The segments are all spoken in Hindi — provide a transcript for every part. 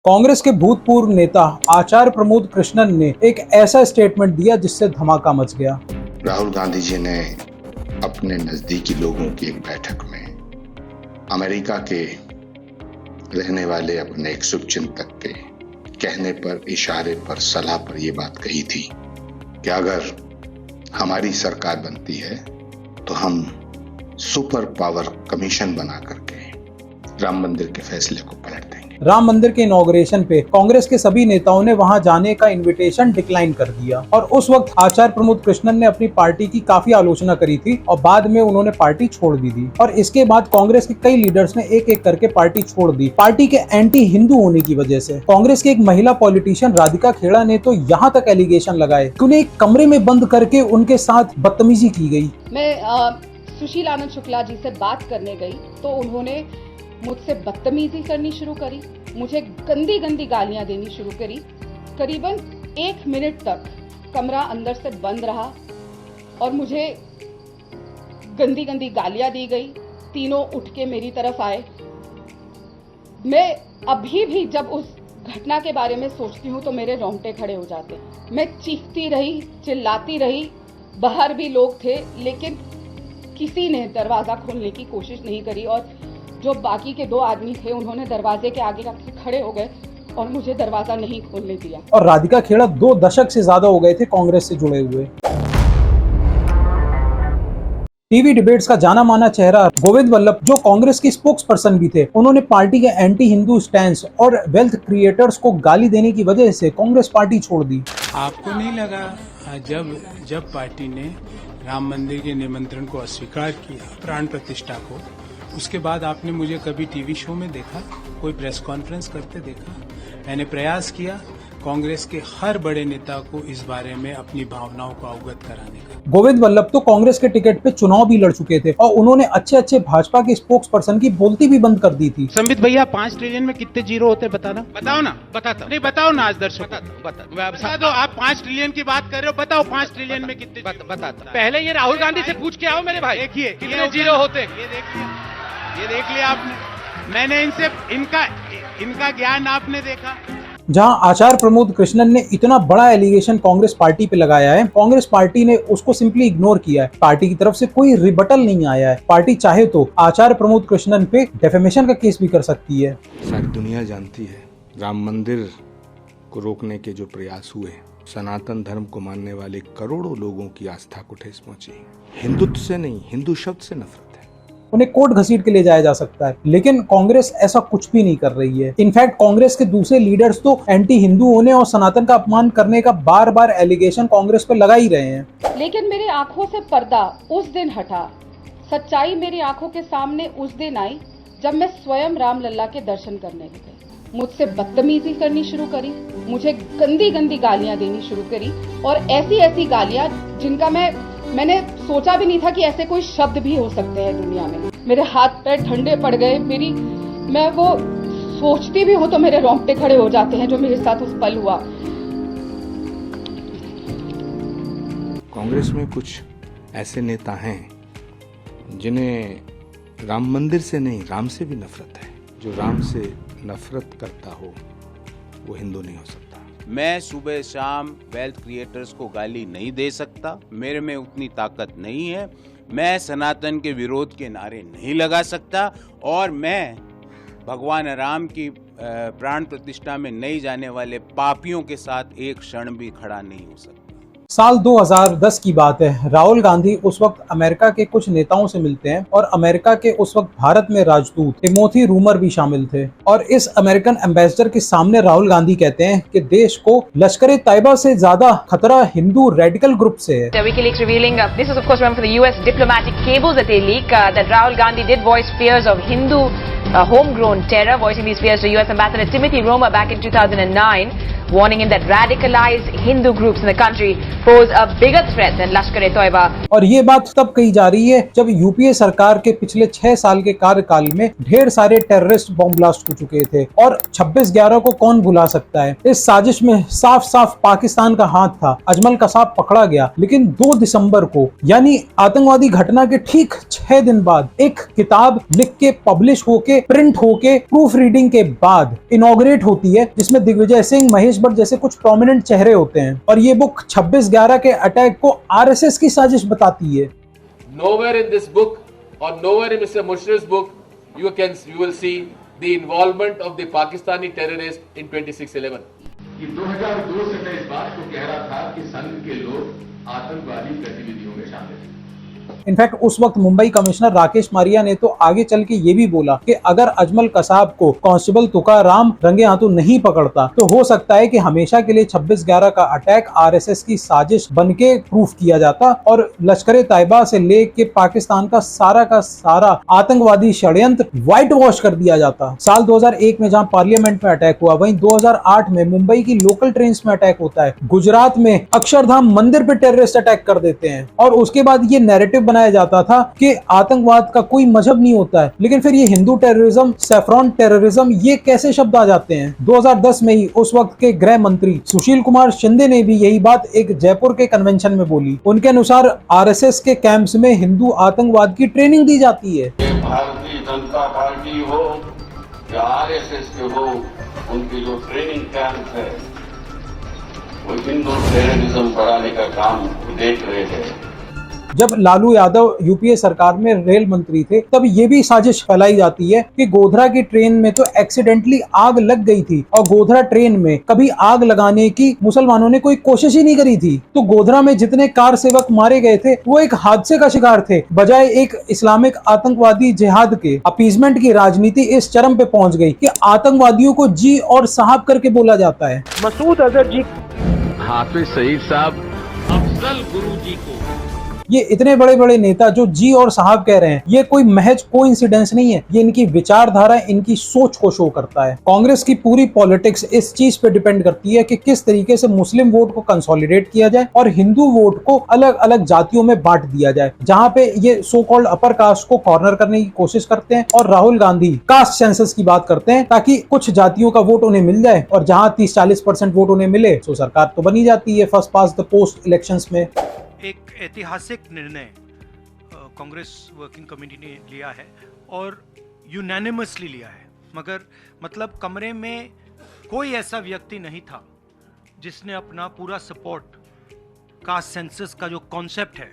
कांग्रेस के भूतपूर्व नेता आचार्य प्रमोद कृष्णन ने एक ऐसा स्टेटमेंट दिया जिससे धमाका मच गया। राहुल गांधी जी ने अपने नजदीकी लोगों की एक बैठक में अमेरिका के रहने वाले अपने एक शुभचिंतक के कहने पर, इशारे पर, सलाह पर यह बात कही थी कि अगर हमारी सरकार बनती है तो हम सुपर पावर कमीशन बना करके राम मंदिर के फैसले को पलट देंगे। राम मंदिर के इनॉग्रेशन पे कांग्रेस के सभी नेताओं ने वहां जाने का इनविटेशन डिक्लाइन कर दिया और उस वक्त आचार्य प्रमोद कृष्णन ने अपनी पार्टी की काफी आलोचना करी थी और बाद में उन्होंने पार्टी छोड़ दी थी। और इसके बाद कांग्रेस के कई लीडर्स ने एक एक करके पार्टी छोड़ दी, पार्टी के एंटी हिंदू होने की वजह से। कांग्रेस की एक महिला पॉलिटिशियन राधिका खेड़ा ने तो यहाँ तक एलिगेशन लगाए कि उन्हें एक कमरे में बंद करके उनके साथ बदतमीजी की गई। मैं सुशील आनंद शुक्ला जी से बात करने गई तो उन्होंने मुझसे बदतमीजी करनी शुरू करी, मुझे गंदी गंदी गालियां देनी शुरू करी। करीबन 1 मिनट तक कमरा अंदर से बंद रहा और मुझे गंदी गंदी गालियां दी गई। तीनों उठ के मेरी तरफ आए। मैं अभी भी जब उस घटना के बारे में सोचती हूँ तो मेरे रोंगटे खड़े हो जाते हैं। मैं चीखती रही, चिल्लाती रही, बाहर भी लोग थे लेकिन किसी ने दरवाजा खोलने की कोशिश नहीं करी और जो बाकी के 2 आदमी थे उन्होंने दरवाजे के आगे खड़े हो गए और मुझे दरवाजा नहीं खोलने दिया। और राधिका खेड़ा 2 दशक से ज्यादा हो गए थे कांग्रेस से जुड़े हुए। टीवी डिबेट्स का जाना माना चेहरा गोविंद वल्लभ, जो कांग्रेस के स्पोक्स पर्सन भी थे, उन्होंने पार्टी के एंटी हिंदू स्टैंस और वेल्थ क्रिएटर्स को गाली देने की वजह से कांग्रेस पार्टी छोड़ दी। आपको नहीं लगा जब पार्टी ने राम मंदिर के निमंत्रण को अस्वीकार किया, प्राण प्रतिष्ठा को, उसके बाद आपने मुझे कभी टीवी शो में देखा, कोई प्रेस कॉन्फ्रेंस करते देखा? मैंने प्रयास किया कांग्रेस के हर बड़े नेता को इस बारे में अपनी भावनाओं को अवगत कराने का। गोविंद वल्लभ तो कांग्रेस के टिकट पे चुनाव भी लड़ चुके थे और उन्होंने अच्छे भाजपा के स्पोक्स पर्सन की बोलती भी बंद कर दी थी। संबित भैया, 5 ट्रिलियन में कितने जीरो होते हैं बताना? बताओ ना। बताता नहीं, बताओ ना आज दर्शक, बता दो। आप 5 ट्रिलियन की बात कर रहे हो, बताओ 5 ट्रिलियन में कितने? बताता। पहले ये राहुल गांधी से पूछ के आओ मेरे भाई। देखिए कितने जीरो होते, ये देख लिया आपने। मैंने इनसे इनका ज्ञान आपने देखा। जहां आचार्य प्रमोद कृष्णन ने इतना बड़ा एलिगेशन कांग्रेस पार्टी पे लगाया है, कांग्रेस पार्टी ने उसको सिंपली इग्नोर किया है। पार्टी की तरफ से कोई रिबटल नहीं आया है। पार्टी चाहे तो आचार्य प्रमोद कृष्णन पे डेफेमेशन का केस भी कर सकती है। सारी दुनिया जानती है राम मंदिर को रोकने के जो प्रयास हुए, सनातन धर्म को मानने वाले करोड़ों लोगों की आस्था को ठेस पहुंची। हिंदुत्व से नहीं, हिंदू शब्द से नफरत है। उन्हें कोर्ट घसीट के ले जाया जा सकता है, लेकिन कांग्रेस ऐसा कुछ भी नहीं कर रही है। इनफैक्ट कांग्रेस के दूसरे लीडर्स तो एंटी हिंदू होने और सनातन का अपमान करने का बार एलिगेशन कांग्रेस पर लगा ही रहे हैं। लेकिन मेरी आंखों से पर्दा उस दिन हटा, सच्चाई मेरी आंखों के सामने उस दिन आई जब मैं स्वयं रामलला के दर्शन करने गई। मुझसे बदतमीजी करनी शुरू करी, मुझे गंदी गंदी गालियां देनी शुरू करी और ऐसी गालियां जिनका मैंने सोचा भी नहीं था कि ऐसे कोई शब्द भी हो सकते हैं दुनिया में। मेरे हाथ पैर ठंडे पड़ गए। मैं वो सोचती भी हूँ तो मेरे रोंगटे खड़े हो जाते हैं जो मेरे साथ उस पल हुआ। कांग्रेस में कुछ ऐसे नेता हैं जिन्हें राम मंदिर से नहीं, राम से भी नफरत है। जो राम से नफरत करता हो वो हिंदू नहीं हो सकता। मैं सुबह शाम वेल्थ क्रिएटर्स को गाली नहीं दे सकता, मेरे में उतनी ताकत नहीं है। मैं सनातन के विरोध के नारे नहीं लगा सकता और मैं भगवान राम की प्राण प्रतिष्ठा में नहीं जाने वाले पापियों के साथ एक क्षण भी खड़ा नहीं हो सकता। साल 2010 की बात है। राहुल गांधी उस वक्त अमेरिका के कुछ नेताओं से मिलते हैं और अमेरिका के उस वक्त भारत में राजदूत टिमोथी रूमर भी शामिल थे। और इस अमेरिकन एम्बेसडर के सामने राहुल गांधी कहते हैं कि देश को लश्कर तैयबा से ज्यादा खतरा हिंदू रेडिकल ग्रुप से है। WikiLeaks revealing this was of course from the US diplomatic cables that they leak that Rahul Gandhi did voice fears of Hindu homegrown terror, voicing these fears to US Ambassador Timothy Romer back in 2009, warning him that radicalized Hindu groups in the country pose a bigger threat than Lashkar-e-Toiba. और ये बात तब कही जा रही है जब यूपीए सरकार के पिछले 6 साल के कार्यकाल में ढेर सारे टेररिस्ट बॉम्ब ब्लास्ट हो चुके थे। और 26/11 को कौन भुला सकता है। इस साजिश में साफ साफ पाकिस्तान का हाथ था। अजमल कसाब पकड़ा गया, लेकिन 2 दिसंबर को यानी आतंकवादी घटना के ठीक 6 दिन बाद एक किताब लिख के पब्लिश होके प्रिंट होके प्रूफ रीडिंग के बाद इनॉग्रेट होती है, जिसमें दिग्विजय सिंह, महेश भट्ट जैसे कुछ प्रोमिनेंट चेहरे होते हैं। और ये बुक 26/11 के अटैक को आरएसएस की साजिश बताती है। Nowhere in this book or nowhere in Mr. Mushrif's book you will see the involvement of the Pakistani terrorists in 26/11. कि 2002 से मैं इस बात को कह रहा था कि संघ के लोग आतंकवादी गतिविधियों में शामिल हैं। इनफैक्ट उस वक्त मुंबई कमिश्नर राकेश मारिया ने तो आगे चल के ये भी बोला कि अगर अजमल कसाब को कांस्टेबल तुकाराम रंगे हाथों नहीं पकड़ता तो हो सकता है कि हमेशा के लिए 26/11 का अटैक आरएसएस की साजिश बनके प्रूफ किया जाता और लश्कर-ए-तैयबा से लेके पाकिस्तान का सारा आतंकवादी षड्यंत्र व्हाइट वॉश कर दिया जाता। साल 2001 में जहां पार्लियामेंट में अटैक हुआ, वहीं 2008 में मुंबई की लोकल ट्रेन में अटैक होता है। गुजरात में अक्षरधाम मंदिर पे टेररिस्ट अटैक कर देते हैं और उसके बाद ये नैरेटिव बनाया जाता था कि आतंकवाद का कोई मजहब नहीं होता है। लेकिन फिर ये हिंदू टेररिज्म, सैफरॉन टेररिज्म, ये कैसे शब्द आ जाते हैं। 2010 में ही उस वक्त के गृह मंत्री सुशील कुमार शिंदे ने भी यही बात एक जयपुर के कन्वेंशन में बोली। उनके अनुसार आरएसएस के कैंप्स में हिंदू आतंकवाद की ट्रेनिंग दी जाती है। भारतीय जनता पार्टी हो या आरएसएस के हो, उनकी जो ट्रेनिंग कैंप है वो हिंदू टेररिज्म बढ़ाने का काम देख रहे हैं। जब लालू यादव यूपीए सरकार में रेल मंत्री थे तब ये भी साजिश फैलाई जाती है कि गोधरा की ट्रेन में तो एक्सीडेंटली आग लग गई थी और गोधरा ट्रेन में कभी आग लगाने की मुसलमानों ने कोई कोशिश ही नहीं करी थी। तो गोधरा में जितने कार सेवक मारे गए थे वो एक हादसे का शिकार थे, बजाय एक इस्लामिक आतंकवादी जिहाद के। अपीजमेंट की राजनीति इस चरम पे पहुंच गई कि आतंकवादियों को जी और साहब करके बोला जाता है। मसूद अजहर जी, हाफिज सईद साहब, अफजल गुरु जी को, ये इतने बड़े बड़े नेता जो जी और साहब कह रहे हैं, ये कोई महज कोइंसिडेंस नहीं है। ये इनकी विचारधारा, इनकी सोच को शो करता है। कांग्रेस की पूरी पॉलिटिक्स इस चीज पे डिपेंड करती है कि किस तरीके से मुस्लिम वोट को कंसोलिडेट किया जाए और हिंदू वोट को अलग अलग जातियों में बांट दिया जाए। जहां पे ये सो कॉल्ड अपर कास्ट को कॉर्नर करने की कोशिश करते हैं और राहुल गांधी कास्ट सेंसस की बात करते हैं ताकि कुछ जातियों का वोट उन्हें मिल जाए और जहां 30-40% वोट उन्हें मिले तो सरकार तो बनी जाती है first pass the post elections में। एक ऐतिहासिक निर्णय कांग्रेस वर्किंग कमेटी ने लिया है और यूनानिमसली लिया है, मगर मतलब कमरे में कोई ऐसा व्यक्ति नहीं था जिसने अपना पूरा सपोर्ट कास्ट सेंसस का जो कॉन्सेप्ट है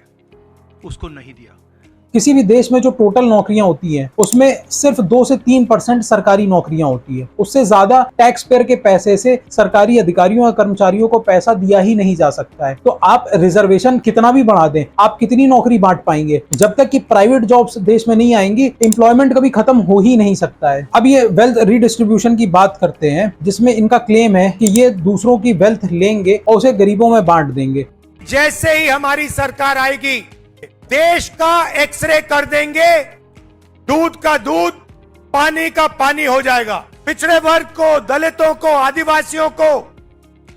उसको नहीं दिया। किसी भी देश में जो टोटल नौकरियां होती हैं उसमें सिर्फ 2 से 3% सरकारी नौकरियां होती है। उससे ज्यादा टैक्स पेयर के पैसे से सरकारी अधिकारियों और कर्मचारियों को पैसा दिया ही नहीं जा सकता है। तो आप रिजर्वेशन कितना भी बढ़ा दें, आप कितनी नौकरी बांट पाएंगे? जब तक कि प्राइवेट जॉब्स देश में नहीं आएंगी, एम्प्लॉयमेंट कभी खत्म हो ही नहीं सकता है। अब ये वेल्थ रिडिस्ट्रीब्यूशन की बात करते हैं, जिसमें इनका क्लेम है कि ये दूसरों की वेल्थ लेंगे और उसे गरीबों में बांट देंगे। जैसे ही हमारी सरकार आएगी, देश का एक्सरे कर देंगे, दूध का दूध, पानी का पानी हो जाएगा। पिछड़े वर्ग को, दलितों को, आदिवासियों को,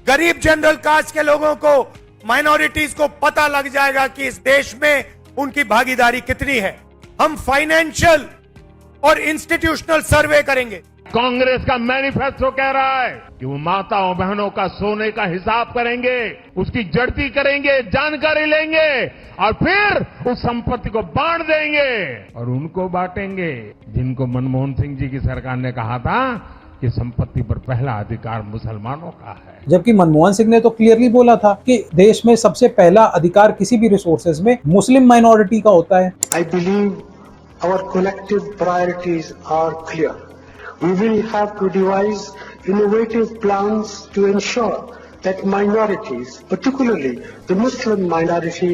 गरीब जनरल कास्ट के लोगों को, माइनॉरिटीज को पता लग जाएगा कि इस देश में उनकी भागीदारी कितनी है। हम फाइनेंशियल और इंस्टीट्यूशनल सर्वे करेंगे। कांग्रेस का मैनिफेस्टो कह रहा है कि वो माताओं बहनों का सोने का हिसाब करेंगे, उसकी जड़ती करेंगे, जानकारी लेंगे और फिर उस संपत्ति को बांट देंगे और उनको बांटेंगे जिनको मनमोहन सिंह जी की सरकार ने कहा था कि संपत्ति पर पहला अधिकार मुसलमानों का है। जबकि मनमोहन सिंह ने तो क्लियरली बोला था कि देश में सबसे पहला अधिकार किसी भी रिसोर्सेज में मुस्लिम माइनॉरिटी का होता है। I believe our collective priorities are clear. We will have to devise innovative plans to ensure that minorities, particularly the Muslim minority,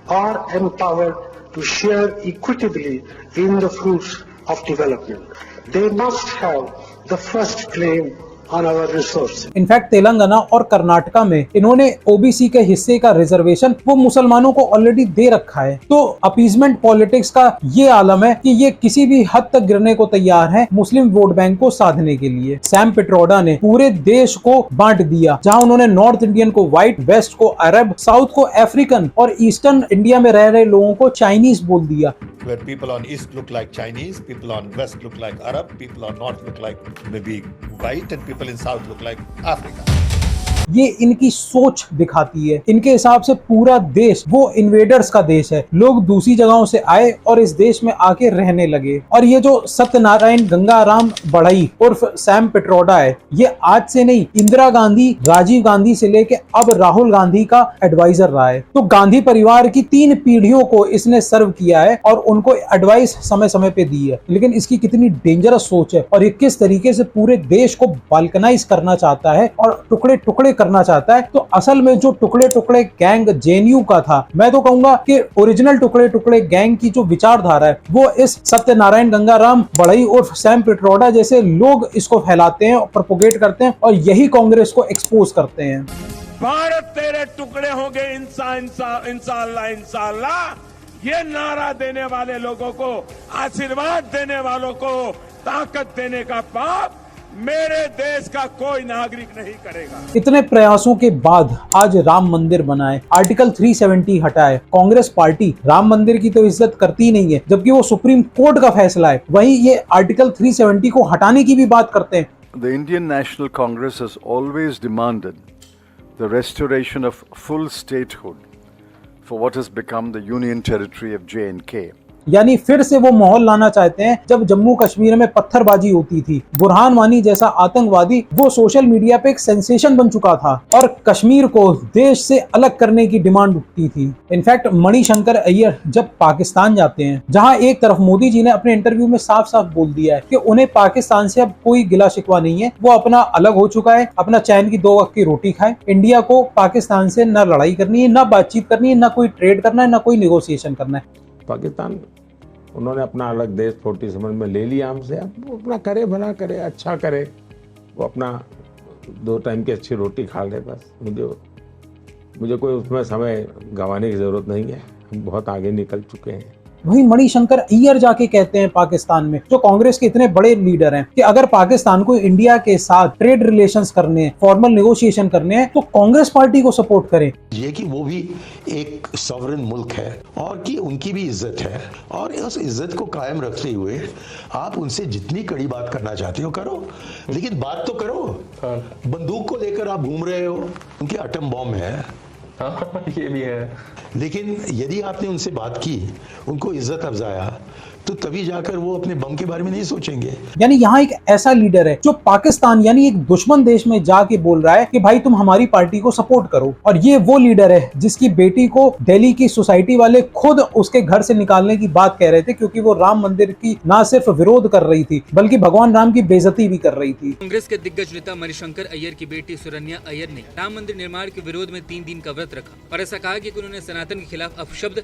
are empowered to share equitably in the fruits of development. They must have the first claim on our resources. In fact Telangana और कर्नाटका में इन्होंने ओबीसी के हिस्से का रिजर्वेशन वो मुसलमानों को ऑलरेडी दे रखा है। तो अपीजमेंट पॉलिटिक्स का ये आलम है कि ये किसी भी हद तक गिरने को तैयार है मुस्लिम वोट बैंक को साधने के लिए। सैम पिट्रोडा ने पूरे देश को बांट दिया, जहां उन्होंने नॉर्थ इंडियन को व्हाइट, वेस्ट को अरब, साउथ को अफ्रीकन और ईस्टर्न इंडिया में रह रहे लोगों को चाइनीज बोल दिया। Where people on east look like Chinese, people on west look like Arab, people on north look like maybe white, and people in south look like Africa. ये इनकी सोच दिखाती है। इनके हिसाब से पूरा देश वो इन्वेडर्स का देश है। लोग दूसरी जगहों से आए और इस देश में आके रहने लगे। और ये जो सत्यनारायण गंगाराम बढ़ई उर्फ सैम पिट्रोडा है, ये आज से नहीं, इंदिरा गांधी, राजीव गांधी से लेके अब राहुल गांधी का एडवाइजर रहा है। तो गांधी परिवार की 3 पीढ़ियों को इसने सर्व किया है और उनको एडवाइस समय समय पे दी है। लेकिन इसकी कितनी डेंजरस सोच है और ये किस तरीके से पूरे देश को बाल्कनाइज करना चाहता है और टुकड़े टुकड़े करना चाहता है। तो असल में जो टुकड़े टुकड़े गैंग जेएनयू का था, मैं तो कहूंगा कि ओरिजिनल टुकड़े टुकड़े गैंग की जो विचारधारा है वो इस सत्यनारायण गंगाराम बढ़ई उर्फ सैम पिट्रोडा जैसे लोग इसको फैलाते हैं, प्रोपोगेट करते हैं और यही कांग्रेस को एक्सपोज करते हैं। भारत तेरे टुकड़े होंगे इंशाअल्लाह इंशाअल्लाह, ये नारा देने वाले लोगों को, आशीर्वाद देने वालों को ताकत देने का पाप मेरे देश का कोई नागरिक नहीं करेगा। इतने प्रयासों के बाद आज राम मंदिर बना है, आर्टिकल 370 हटा है। कांग्रेस पार्टी राम मंदिर की तो इज्जत करती नहीं है, जबकि वो सुप्रीम कोर्ट का फैसला है, वहीं ये आर्टिकल 370 को हटाने की भी बात करते हैं। The Indian National Congress has always demanded the restoration of full statehood for what has become the Union Territory of J&K. यानी फिर से वो माहौल लाना चाहते हैं जब जम्मू कश्मीर में पत्थरबाजी होती थी। बुरहान वानी जैसा आतंकवादी वो सोशल मीडिया पे एक सेंसेशन बन चुका था और कश्मीर को देश से अलग करने की डिमांड उठती थी। इनफैक्ट मणिशंकर अय्यर जब पाकिस्तान जाते हैं, जहां एक तरफ मोदी जी ने अपने इंटरव्यू में साफ साफ बोल दिया है कि उन्हें पाकिस्तान से अब कोई गिला शिकवा नहीं है, वो अपना अलग हो चुका है, अपना चैन की 2 वक्त की रोटी खाए। इंडिया को पाकिस्तान से न लड़ाई करनी है, न बातचीत करनी है, न कोई ट्रेड करना है, न कोई निगोशिएशन करना है। पाकिस्तान उन्होंने अपना अलग देश 47 में ले लिया हमसे, अब वो अपना करे, भला करे, अच्छा करे, वो अपना 2 टाइम की अच्छी रोटी खा ले बस। मुझे कोई उसमें समय गंवाने की जरूरत नहीं है, हम बहुत आगे निकल चुके हैं। वहीं मणिशंकर अय्यर जाके कहते हैं पाकिस्तान में, जो कांग्रेस के इतने बड़े लीडर हैं, कि अगर पाकिस्तान को इंडिया के साथ ट्रेड रिलेशंस करने हैं, फॉर्मल नेगोशिएशन करने हैं, तो कांग्रेस पार्टी को सपोर्ट करें। ये कि वो भी एक सॉवरेन मुल्क है और कि उनकी भी इज्जत है, और उस इज्जत को कायम रखते हुए आप उनसे जितनी कड़ी बात करना चाहते हो करो, लेकिन बात तो करो। बंदूक को लेकर आप घूम रहे हो, उनके एटम बॉम्ब है, ये भी है, लेकिन यदि आपने उनसे बात की, उनको इज्जत अफजाया, तो तभी जाकर वो अपने बम के बारे में नहीं सोचेंगे। यानी यहाँ एक ऐसा लीडर है जो पाकिस्तान यानी एक दुश्मन देश में जाके बोल रहा है कि भाई तुम हमारी पार्टी को सपोर्ट करो। और ये वो लीडर है जिसकी बेटी को दिल्ली की सोसाइटी वाले खुद उसके घर से निकालने की बात कह रहे थे, क्योंकि वो राम मंदिर की ना सिर्फ विरोध कर रही थी बल्कि भगवान राम की बेइज्जती भी कर रही थी। कांग्रेस के दिग्गज नेता मणिशंकर अय्यर की बेटी सुरन्या अय्यर ने राम मंदिर निर्माण के विरोध में 3 दिन का व्रत रखा और ऐसा कहा कि उन्होंने सनातन के खिलाफ अपशब्द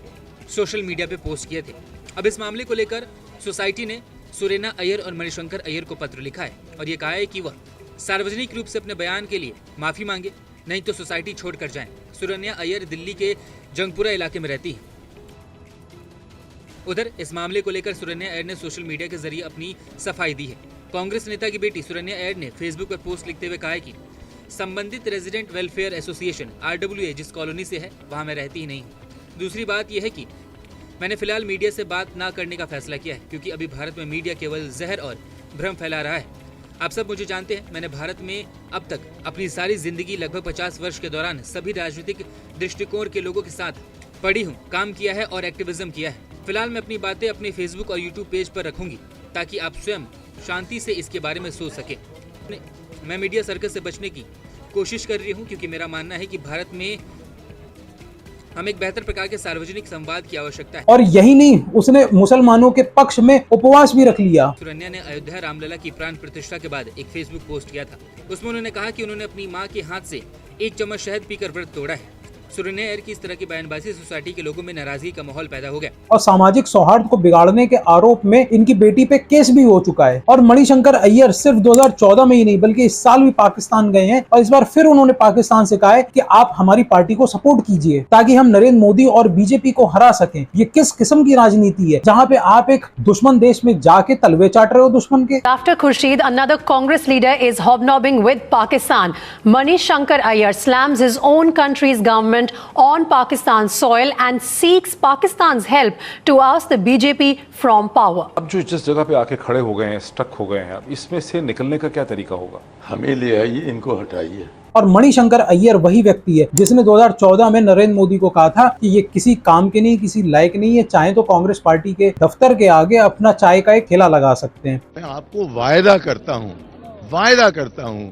सोशल मीडिया पे पोस्ट किए थे। अब इस मामले को लेकर सोसाइटी ने सुरन्या अय्यर और मणिशंकर अय्यर को पत्र लिखा है और ये कहा है कि वह सार्वजनिक रूप से अपने बयान के लिए माफी मांगे, नहीं तो सोसाइटी छोड़कर जाएं। सुरन्या अय्यर दिल्ली के जंगपुरा इलाके में रहती है। उधर इस मामले को लेकर सुरन्या अय्यर ने सोशल मीडिया के जरिए अपनी सफाई दी है। कांग्रेस नेता की बेटी सुरन्या अय्यर ने फेसबुक पर पोस्ट लिखते हुए कहा है कि संबंधित रेजिडेंट वेलफेयर एसोसिएशन RWA जिस कॉलोनी से है वहां मैं रहती ही नहीं। दूसरी बात यह है कि मैंने फिलहाल मीडिया से बात ना करने का फैसला किया है, क्योंकि अभी भारत में मीडिया केवल जहर और भ्रम फैला रहा है। आप सब मुझे जानते हैं, मैंने भारत में अब तक अपनी सारी जिंदगी लगभग 50 वर्ष के दौरान सभी राजनीतिक दृष्टिकोण के लोगों के साथ पढ़ी हूँ, काम किया है और एक्टिविज्म किया है। फिलहाल मैं अपनी बातें अपने फेसबुक और यूट्यूब पेज पर रखूंगी ताकि आप स्वयं शांति से इसके बारे में सोच सकें। मैं मीडिया सर्कस से बचने की कोशिश कर रही हूँ, क्योंकि मेरा मानना है कि भारत में हमें एक बेहतर प्रकार के सार्वजनिक संवाद की आवश्यकता है। और यही नहीं, उसने मुसलमानों के पक्ष में उपवास भी रख लिया। सुरन्या ने अयोध्या रामलला की प्राण प्रतिष्ठा के बाद एक फेसबुक पोस्ट किया था। उसमें उन्होंने कहा कि उन्होंने अपनी मां के हाथ से 1 चम्मच शहद पीकर व्रत तोड़ा है सुरैया अय्यर की इस तरह की बयानबाजी सोसाइटी के लोगों में नाराजगी का माहौल पैदा हो गया और सामाजिक सौहार्द को बिगाड़ने के आरोप में इनकी बेटी पे केस भी हो चुका है। और मणिशंकर अय्यर सिर्फ 2014 में ही नहीं बल्कि इस साल भी पाकिस्तान गए हैं और इस बार फिर उन्होंने पाकिस्तान से कहा है कि आप हमारी पार्टी को सपोर्ट कीजिए ताकि हम नरेंद्र मोदी और बीजेपी को हरा सकें। ये किस किस्म की राजनीति है जहां पे आप एक दुश्मन देश में जाके तलवे चाट रहे हो दुश्मन के। After Khurshid, another Congress leader is hobnobbing with Pakistan. Manishankar Aiyar slams his own country's government on Pakistan's soil and seeks Pakistan's help to oust the BJP from power. अब जो जिस जगह पे आके खड़े हो गए हैं, स्टक हो गए हैं, अब इसमें से निकलने का क्या तरीका होगा? हमें ले आइए, इनको हटाइए। और मणिशंकर अय्यर वही व्यक्ति है जिसने 2014 में नरेंद्र मोदी को कहा था कि ये किसी काम के नहीं, किसी लायक नहीं है, चाहे तो कांग्रेस पार्टी के दफ्तर के आगे अपना चाय का एक ठेला लगा सकते हैं। मैं आपको वायदा करता हूं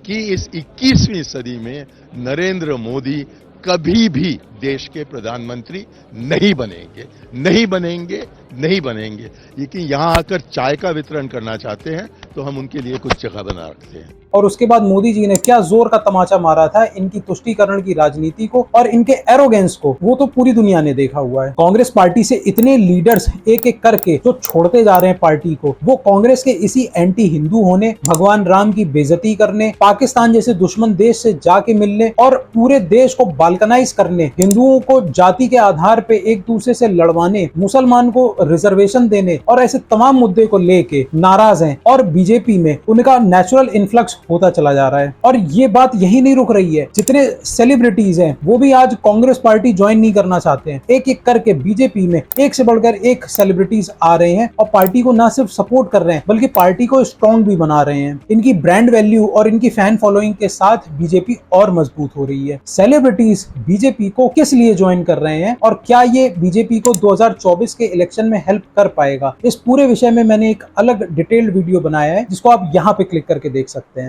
कि इस 21वीं सदी में नरेंद्र मोदी कभी भी देश के प्रधानमंत्री नहीं बनेंगे। लेकिन यहाँ आकर चाय का वितरण करना चाहते हैं तो हम उनके लिए कुछ जगह बना रखते हैं। और उसके बाद मोदी जी ने क्या जोर का तमाचा मारा था इनकी तुष्टीकरण की राजनीति को और इनके एरोगेंस को, वो तो पूरी दुनिया ने देखा हुआ है। कांग्रेस पार्टी से इतने लीडर्स एक एक करके जो छोड़ते जा रहे हैं पार्टी को, वो कांग्रेस के इसी एंटी हिंदू होने, भगवान राम की बेइज्जती करने, पाकिस्तान जैसे दुश्मन देश से जाके मिलने और पूरे देश को बाल्कनाइज करने, हिंदुओं को जाति के आधार पे एक दूसरे से लड़वाने, मुसलमान को रिजर्वेशन देने और ऐसे तमाम मुद्दे को लेके नाराज हैं। और बीजेपी में उनका नेचुरल इन्फ्लक्स होता चला जा रहा है। और ये बात यही नहीं रुक रही है, जितने सेलिब्रिटीज हैं वो भी आज कांग्रेस पार्टी ज्वाइन नहीं करना चाहते हैं। एक एक करके बीजेपी में एक से बढ़कर एक सेलिब्रिटीज आ रहे हैं और पार्टी को ना सिर्फ सपोर्ट कर रहे हैं बल्कि पार्टी को स्ट्रॉन्ग भी बना रहे हैं। इनकी ब्रांड वैल्यू और इनकी फैन फॉलोइंग के साथ बीजेपी और मजबूत हो रही है। सेलिब्रिटीज बीजेपी को किस लिए ज्वाइन कर रहे हैं और क्या ये बीजेपी को 2024 के इलेक्शन में हेल्प कर पाएगा, इस पूरे विषय में मैंने एक अलग डिटेल्ड वीडियो बनाया है जिसको आप यहाँ पे क्लिक करके देख सकते हैं।